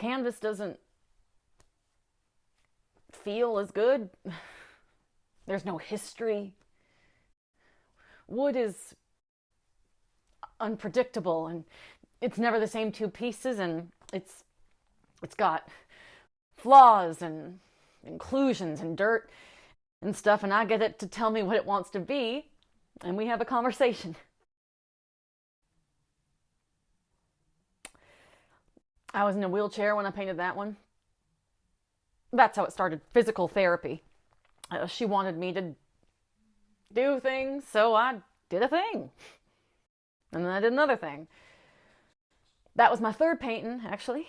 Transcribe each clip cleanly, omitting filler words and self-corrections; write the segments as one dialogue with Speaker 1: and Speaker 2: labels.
Speaker 1: canvas doesn't feel as good. There's no history. Wood is unpredictable, and it's never the same two pieces, and it's got flaws and inclusions and dirt and stuff, and I get it to tell me what it wants to be, and we have a conversation. I was in a wheelchair when I painted that one. That's how it started, physical therapy. She wanted me to do things, so I did a thing. And then I did another thing. That was my third painting, actually.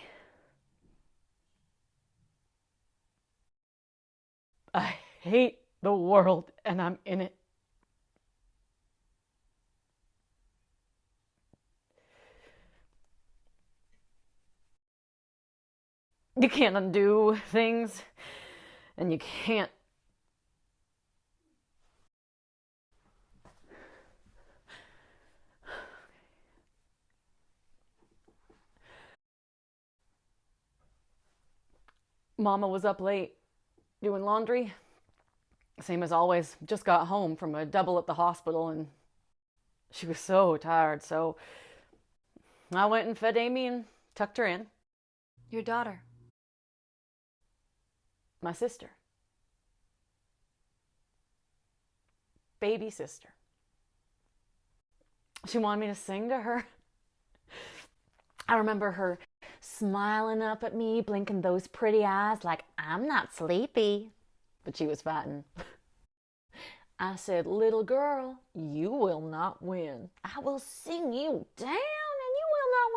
Speaker 1: I hate the world, and I'm in it. You can't undo things, and you can't. Mama was up late doing laundry. Same as always. Just got home from a double at the hospital, and she was so tired, so I went and fed Amy and tucked her in.
Speaker 2: Your daughter.
Speaker 1: My sister. Baby sister. She wanted me to sing to her. I remember her smiling up at me, blinking those pretty eyes like, I'm not sleepy. But she was fighting. I said, little girl, you will not win. I will sing you down and you will not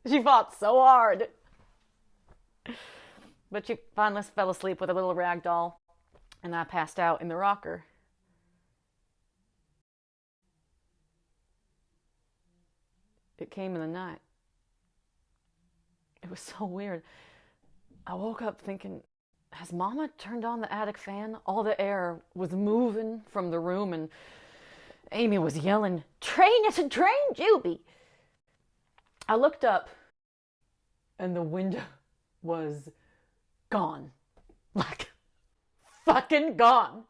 Speaker 1: win. She fought so hard. But she finally fell asleep with a little rag doll, and I passed out in the rocker. It came in the night. It was so weird. I woke up thinking, has Mama turned on the attic fan? All the air was moving from the room, and Amy was yelling, train, it's a train, Juby. I looked up, and the window was gone. Like, fucking gone.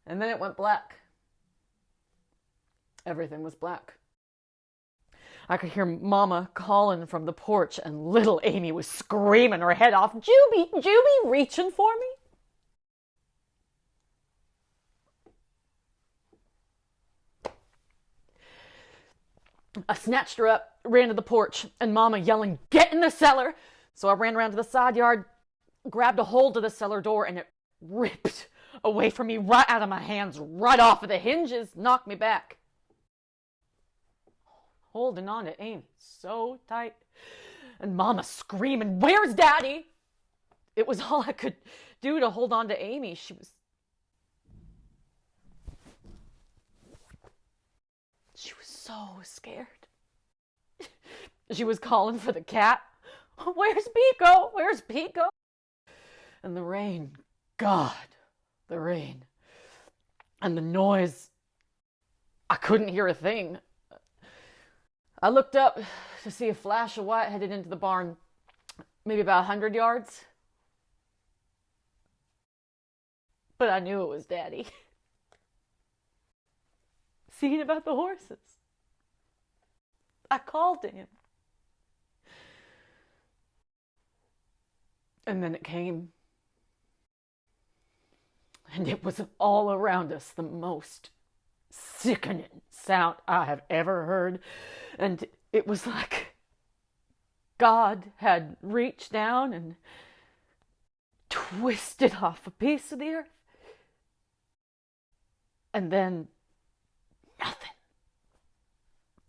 Speaker 1: And then it went black. Everything was black. I could hear Mama calling from the porch, and little Amy was screaming her head off, Juby, Juby, reaching for me. I snatched her up, ran to the porch, and Mama yelling, get in the cellar. So I ran around to the side yard, grabbed a hold of the cellar door, and it ripped away from me right out of my hands, right off of the hinges, knocked me back. Holding on to Amy so tight. And Mama screaming, where's Daddy? It was all I could do to hold on to Amy. She was so scared. She was calling for the cat. Where's Pico? Where's Pico? And the rain, God, the rain. And the noise, I couldn't hear a thing. I looked up to see a flash of white headed into the barn, maybe about 100 yards. But I knew it was Daddy. Seeing about the horses. I called to him. And then it came. And it was all around us, the most sickening sound I have ever heard. And it was like God had reached down and twisted off a piece of the earth. And then nothing.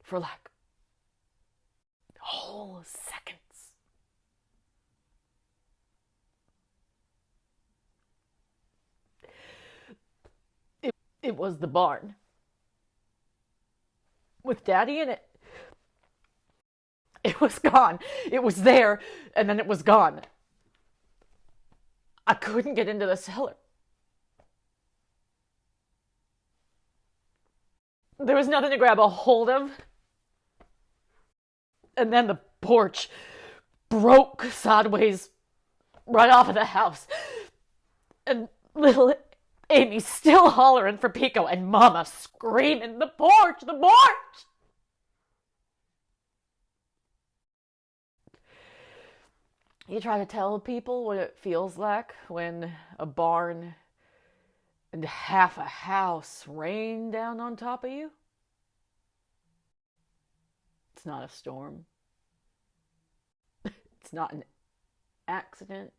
Speaker 1: For like whole seconds. It was the barn. With Daddy in it. It was gone. It was there, and then it was gone. I couldn't get into the cellar. There was nothing to grab a hold of. And then the porch broke sideways right off of the house. And little Amy's still hollering for Pico, and Mama screaming, the porch, the porch! You try to tell people what it feels like when a barn and half a house rain down on top of you? It's not a storm. It's not an accident.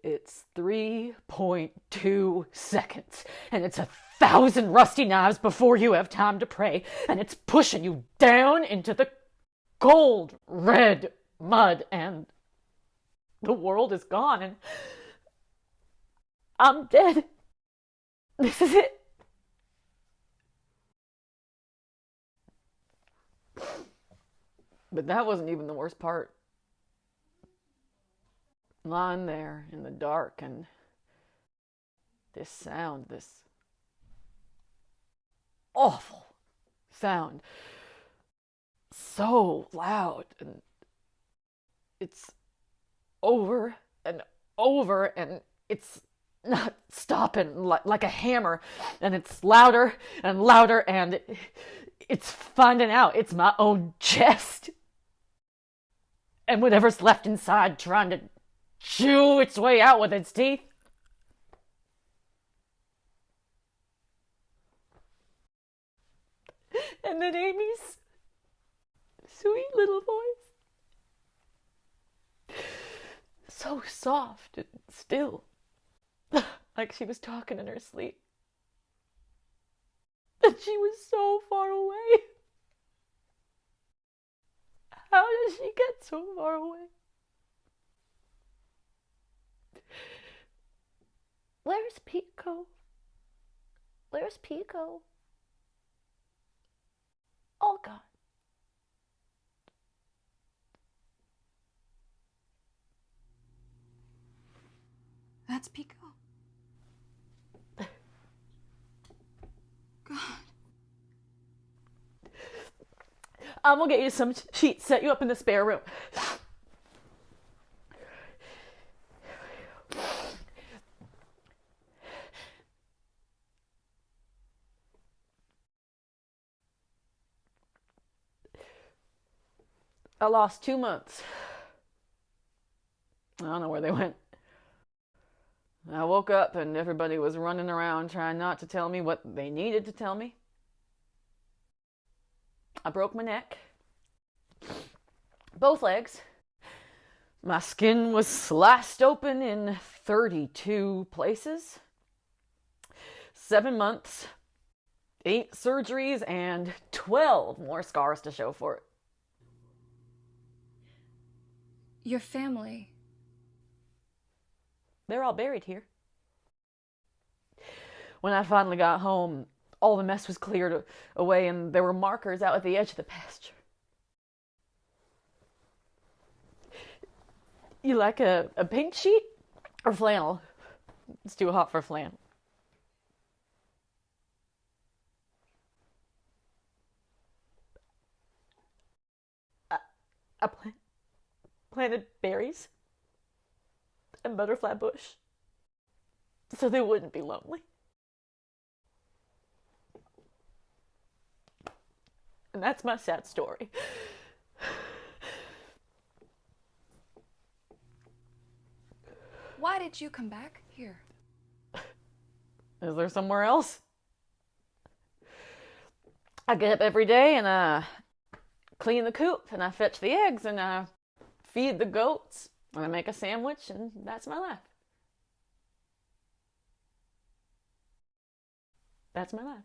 Speaker 1: It's 3.2 seconds, and it's 1,000 rusty knives before you have time to pray, and it's pushing you down into the cold, red mud, and the world is gone, and I'm dead. This is it. But that wasn't even the worst part. Lying there in the dark, and this sound, this awful sound, so loud, and it's over and over, and it's not stopping, like a hammer, and it's louder and louder, and it's finding out it's my own chest, and whatever's left inside trying to chew its way out with its teeth. And then Amy's sweet little voice, so soft and still, like she was talking in her sleep. And she was so far away. How does she get so far away? Where's Pico? Where's Pico? Oh, God.
Speaker 2: That's Pico. God.
Speaker 1: I'm gonna get you some sheets, set you up in the spare room. I lost 2 months. I don't know where they went. I woke up and everybody was running around trying not to tell me what they needed to tell me. I broke my neck. Both legs. My skin was sliced open in 32 places. 7 months. 8 surgeries and 12 more scars to show for it.
Speaker 2: Your family.
Speaker 1: They're all buried here. When I finally got home, all the mess was cleared away and there were markers out at the edge of the pasture. You like a pink sheet or flannel? It's too hot for flannel. I planted berries and butterfly bush so they wouldn't be lonely. And that's my sad story.
Speaker 2: Why did you come back here?
Speaker 1: Is there somewhere else? I get up every day and I clean the coop and I fetch the eggs and I feed the goats and I make a sandwich and that's my life. That's my life.